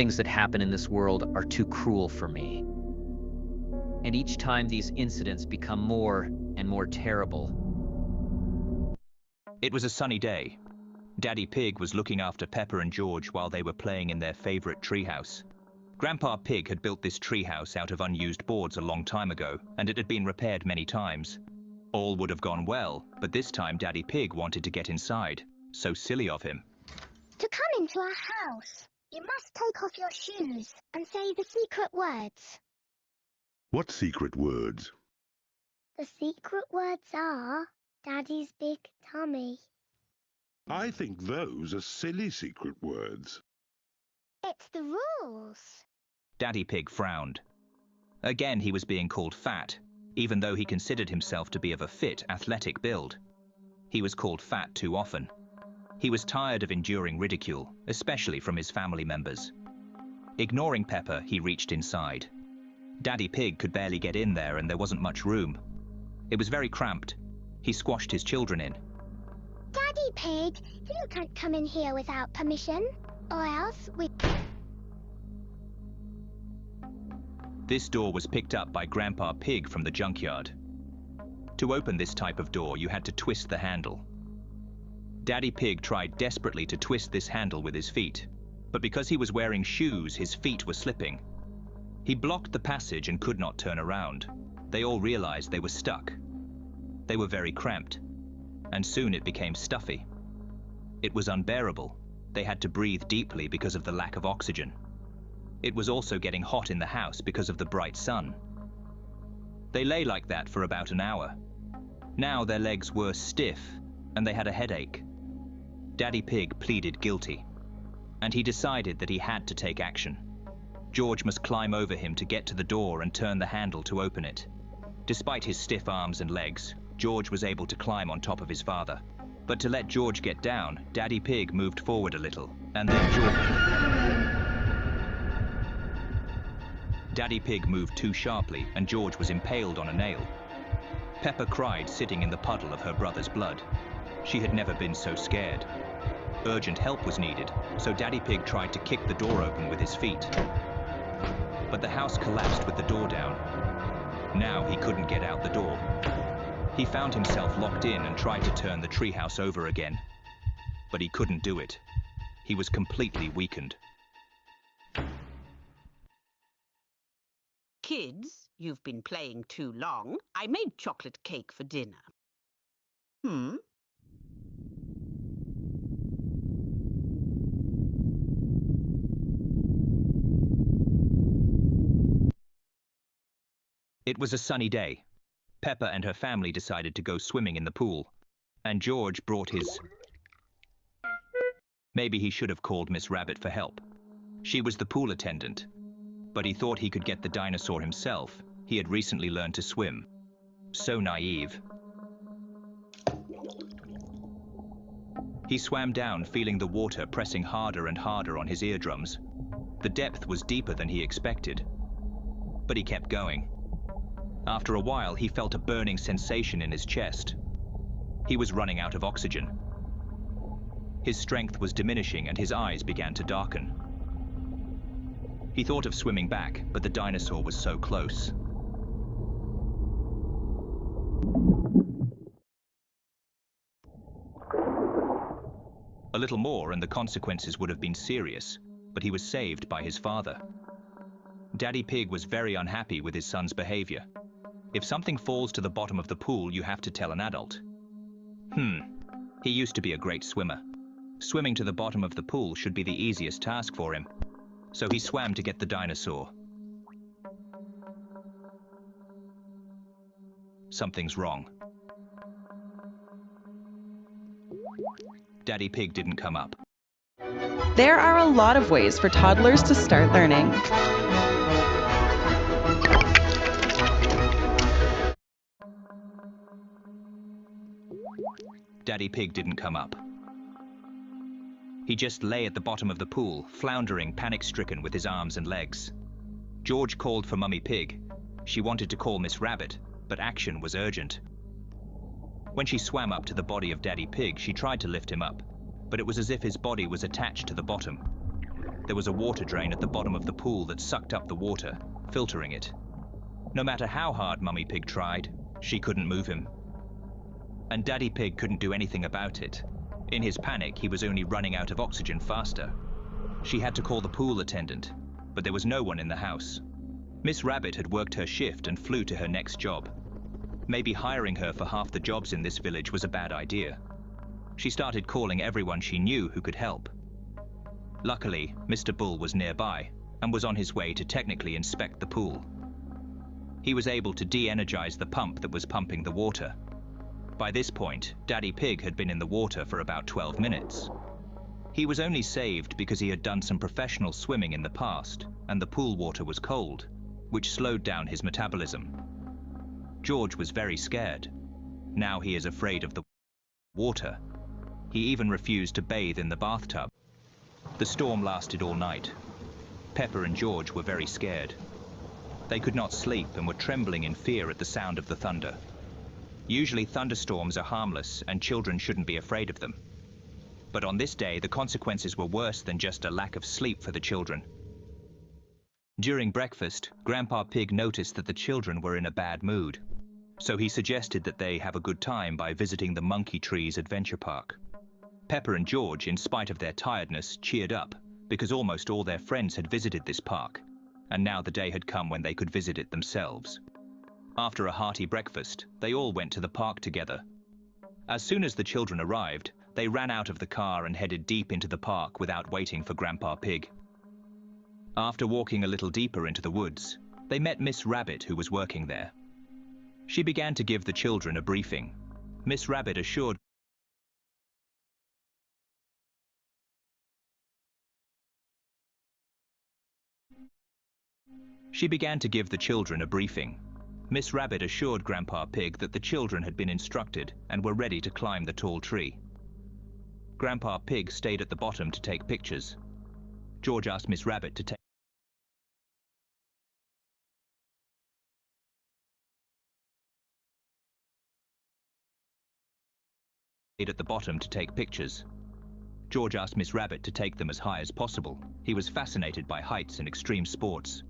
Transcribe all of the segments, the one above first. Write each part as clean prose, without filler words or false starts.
things that happen in this world are too cruel for me. And each time these incidents become more and more terrible. It was a sunny day. Daddy Pig was looking after Peppa and George while they were playing in their favorite treehouse. Grandpa Pig had built this treehouse out of unused boards a long time ago, and it had been repaired many times. All would have gone well, but this time Daddy Pig wanted to get inside. So silly of him. To come into our house, you must take off your shoes and say the secret words. What secret words? The secret words are Daddy's big tummy. I think those are silly secret words. It's the rules. Daddy Pig frowned. Again, he was being called fat, even though he considered himself to be of a fit, athletic build. He was called fat too often. He was tired of enduring ridicule, especially from his family members. Ignoring Peppa, he reached inside. Daddy Pig could barely get in there and there wasn't much room. It was very cramped. He squashed his children in. Daddy Pig, you can't come in here without permission, or else we... This door was picked up by Grandpa Pig from the junkyard. To open this type of door, you had to twist the handle. Daddy Pig tried desperately to twist this handle with his feet, but because he was wearing shoes, his feet were slipping. He blocked the passage and could not turn around. They all realized they were stuck. They were very cramped, and soon it became stuffy. It was unbearable. They had to breathe deeply because of the lack of oxygen. It was also getting hot in the house because of the bright sun. They lay like that for about an hour. Now their legs were stiff, and they had a headache. Daddy Pig pleaded guilty, and he decided that he had to take action. George must climb over him to get to the door and turn the handle to open it. Despite his stiff arms and legs, George was able to climb on top of his father. But to let George get down, Daddy Pig moved forward a little, and then Daddy Pig moved too sharply, and George was impaled on a nail. Peppa cried, sitting in the puddle of her brother's blood. She had never been so scared. Urgent help was needed, so Daddy Pig tried to kick the door open with his feet. But the house collapsed with the door down. Now he couldn't get out the door. He found himself locked in and tried to turn the treehouse over again. But he couldn't do it. He was completely weakened. Kids, you've been playing too long. I made chocolate cake for dinner. It was a sunny day. Peppa and her family decided to go swimming in the pool, and George brought his... Maybe he should have called Miss Rabbit for help. She was the pool attendant, but he thought he could get the dinosaur himself. He had recently learned to swim. So naive. He swam down, feeling the water pressing harder and harder on his eardrums. The depth was deeper than he expected, but he kept going. After a while, he felt a burning sensation in his chest. He was running out of oxygen. His strength was diminishing and his eyes began to darken. He thought of swimming back, but the dinosaur was so close. A little more and the consequences would have been serious, but he was saved by his father. Daddy Pig was very unhappy with his son's behavior. If something falls to the bottom of the pool, you have to tell an adult. He used to be a great swimmer. Swimming to the bottom of the pool should be the easiest task for him. So he swam to get the dinosaur. Something's wrong. Daddy Pig didn't come up. There are a lot of ways for toddlers to start learning. Daddy Pig didn't come up. He just lay at the bottom of the pool, floundering, panic-stricken with his arms and legs. George called for Mummy Pig. She wanted to call Miss Rabbit, but action was urgent. When she swam up to the body of Daddy Pig, she tried to lift him up, but it was as if his body was attached to the bottom. There was a water drain at the bottom of the pool that sucked up the water, filtering it. No matter how hard Mummy Pig tried, she couldn't move him. And Daddy Pig couldn't do anything about it. In his panic, he was only running out of oxygen faster. She had to call the pool attendant, but there was no one in the house. Miss Rabbit had worked her shift and flew to her next job. Maybe hiring her for half the jobs in this village was a bad idea. She started calling everyone she knew who could help. Luckily, Mr. Bull was nearby and was on his way to technically inspect the pool. He was able to de-energize the pump that was pumping the water. By this point, Daddy Pig had been in the water for about 12 minutes. He was only saved because he had done some professional swimming in the past, and the pool water was cold, which slowed down his metabolism. George was very scared. Now he is afraid of the water. He even refused to bathe in the bathtub. The storm lasted all night. Peppa and George were very scared. They could not sleep and were trembling in fear at the sound of the thunder. Usually thunderstorms are harmless and children shouldn't be afraid of them. But on this day, the consequences were worse than just a lack of sleep for the children. During breakfast, Grandpa Pig noticed that the children were in a bad mood. So he suggested that they have a good time by visiting the Monkey Trees Adventure Park. Peppa and George, in spite of their tiredness, cheered up because almost all their friends had visited this park, and now the day had come when they could visit it themselves. After a hearty breakfast, they all went to the park together. As soon as the children arrived, they ran out of the car and headed deep into the park without waiting for Grandpa Pig. After walking a little deeper into the woods, they met Miss Rabbit, who was working there. She began to give the children a briefing. Miss Rabbit assured Miss Rabbit assured Grandpa Pig that the children had been instructed and were ready to climb the tall tree. Grandpa Pig stayed at the bottom to take pictures. George asked Miss Rabbit to take George asked Miss Rabbit to take them as high as possible. He was fascinated by heights and extreme sports.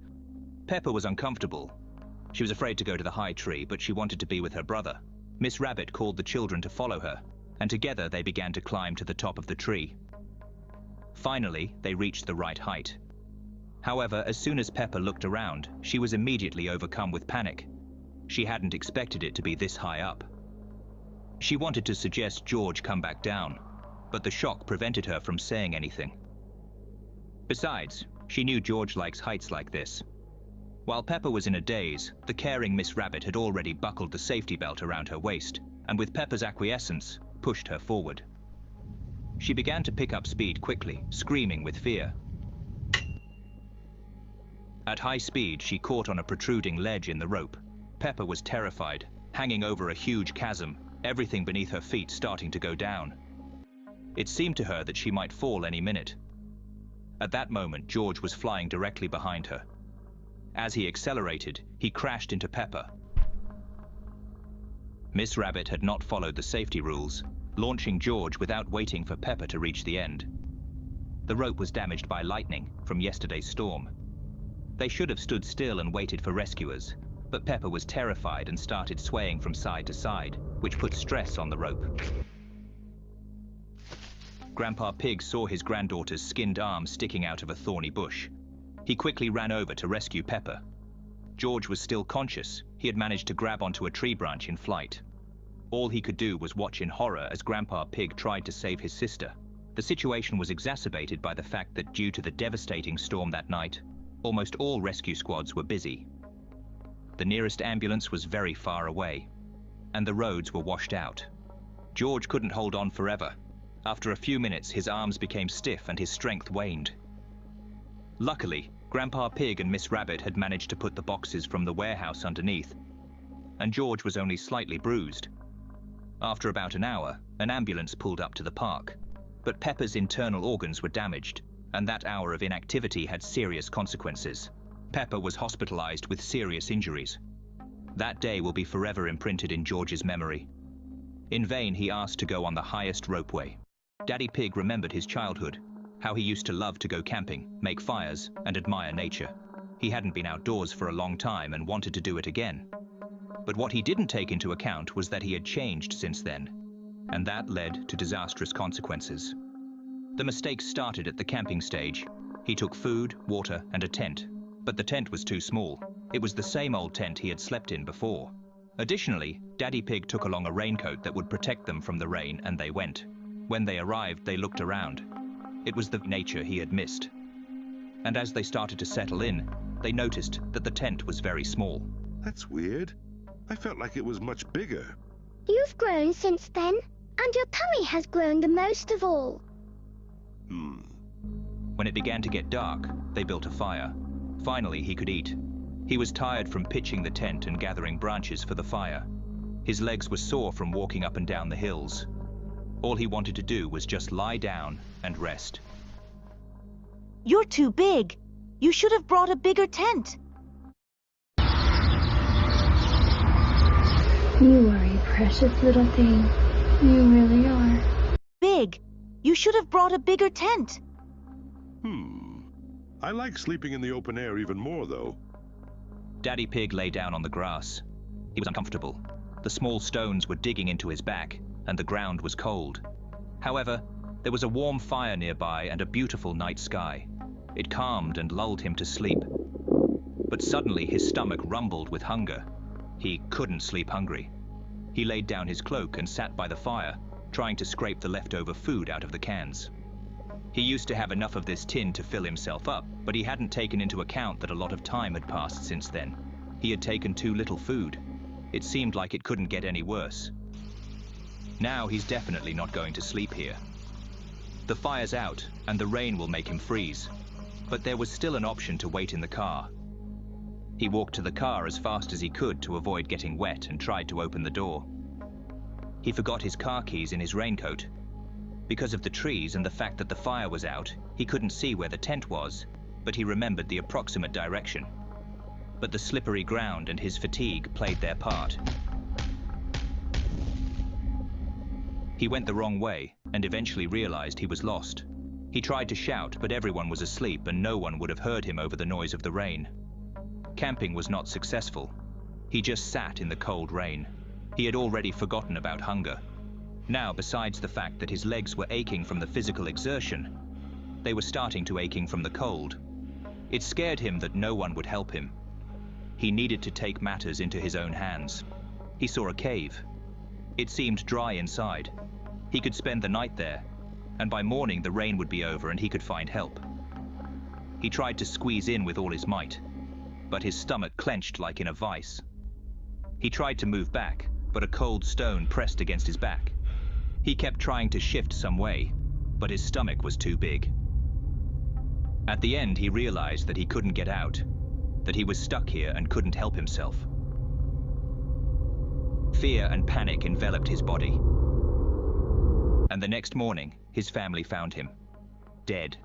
Peppa was uncomfortable. She was afraid to go to the high tree, but she wanted to be with her brother. Miss Rabbit called the children to follow her, and together they began to climb to the top of the tree. Finally, they reached the right height. However, as soon as Peppa looked around, she was immediately overcome with panic. She hadn't expected it to be this high up. She wanted to suggest George come back down, but the shock prevented her from saying anything. Besides, she knew George likes heights like this. While Peppa was in a daze, the caring Miss Rabbit had already buckled the safety belt around her waist, and with Peppa's acquiescence, pushed her forward. She began to pick up speed quickly, screaming with fear. At high speed, she caught on a protruding ledge in the rope. Peppa was terrified, hanging over a huge chasm, everything beneath her feet starting to go down. It seemed to her that she might fall any minute. At that moment, George was flying directly behind her. As he accelerated, he crashed into Peppa. Miss Rabbit had not followed the safety rules, launching George without waiting for Peppa to reach the end. The rope was damaged by lightning from yesterday's storm. They should have stood still and waited for rescuers, but Peppa was terrified and started swaying from side to side, which put stress on the rope. Grandpa Pig saw his granddaughter's skinned arm sticking out of a thorny bush. He quickly ran over to rescue Peppa. George was still conscious. He had managed to grab onto a tree branch in flight. All he could do was watch in horror as Grandpa Pig tried to save his sister. The situation was exacerbated by the fact that due to the devastating storm that night, almost all rescue squads were busy. The nearest ambulance was very far away, and the roads were washed out. George couldn't hold on forever. After a few minutes, his arms became stiff and his strength waned. Luckily, Grandpa Pig and Miss Rabbit had managed to put the boxes from the warehouse underneath, and George was only slightly bruised. After about an hour, an ambulance pulled up to the park, but Peppa's internal organs were damaged, and that hour of inactivity had serious consequences. Peppa was hospitalized with serious injuries. That day will be forever imprinted in George's memory. In vain he asked to go on the highest ropeway. Daddy Pig remembered his childhood, how he used to love to go camping, make fires, and admire nature. He hadn't been outdoors for a long time and wanted to do it again. But what he didn't take into account was that he had changed since then, and that led to disastrous consequences. The mistakes started at the camping stage. He took food, water, and a tent, but the tent was too small. It was the same old tent he had slept in before. Additionally, Daddy Pig took along a raincoat that would protect them from the rain, and they went. When they arrived, they looked around. It was the nature he had missed. And as they started to settle in, they noticed that the tent was very small. That's weird. I felt like it was much bigger. You've grown since then, and your tummy has grown the most of all. When it began to get dark, they built a fire. Finally, he could eat. He was tired from pitching the tent and gathering branches for the fire. His legs were sore from walking up and down the hills. All he wanted to do was just lie down and rest. You're too big. You should have brought a bigger tent. You are a precious little thing. You really are. Big. You should have brought a bigger tent. I like sleeping in the open air even more, though. Daddy Pig lay down on the grass. He was uncomfortable. The small stones were digging into his back, and the ground was cold. However, there was a warm fire nearby and a beautiful night sky. It calmed and lulled him to sleep. But suddenly his stomach rumbled with hunger. He couldn't sleep hungry. He laid down his cloak and sat by the fire, trying to scrape the leftover food out of the cans. He used to have enough of this tin to fill himself up, but he hadn't taken into account that a lot of time had passed since then. He had taken too little food. It seemed like it couldn't get any worse. Now he's definitely not going to sleep here. The fire's out, and the rain will make him freeze. But there was still an option to wait in the car. He walked to the car as fast as he could to avoid getting wet and tried to open the door. He forgot his car keys in his raincoat. Because of the trees and the fact that the fire was out, he couldn't see where the tent was, but he remembered the approximate direction. But the slippery ground and his fatigue played their part. He went the wrong way and eventually realized he was lost. He tried to shout, but everyone was asleep and no one would have heard him over the noise of the rain. Camping was not successful. He just sat in the cold rain. He had already forgotten about hunger. Now, besides the fact that his legs were aching from the physical exertion, they were starting to aching from the cold. It scared him that no one would help him. He needed to take matters into his own hands. He saw a cave. It seemed dry inside. He could spend the night there, and by morning the rain would be over and he could find help. He tried to squeeze in with all his might, but his stomach clenched like in a vice. He tried to move back, but a cold stone pressed against his back. He kept trying to shift some way, but his stomach was too big. At the end, he realized that he couldn't get out, that he was stuck here and couldn't help himself. Fear and panic enveloped his body. And the next morning, his family found him, dead.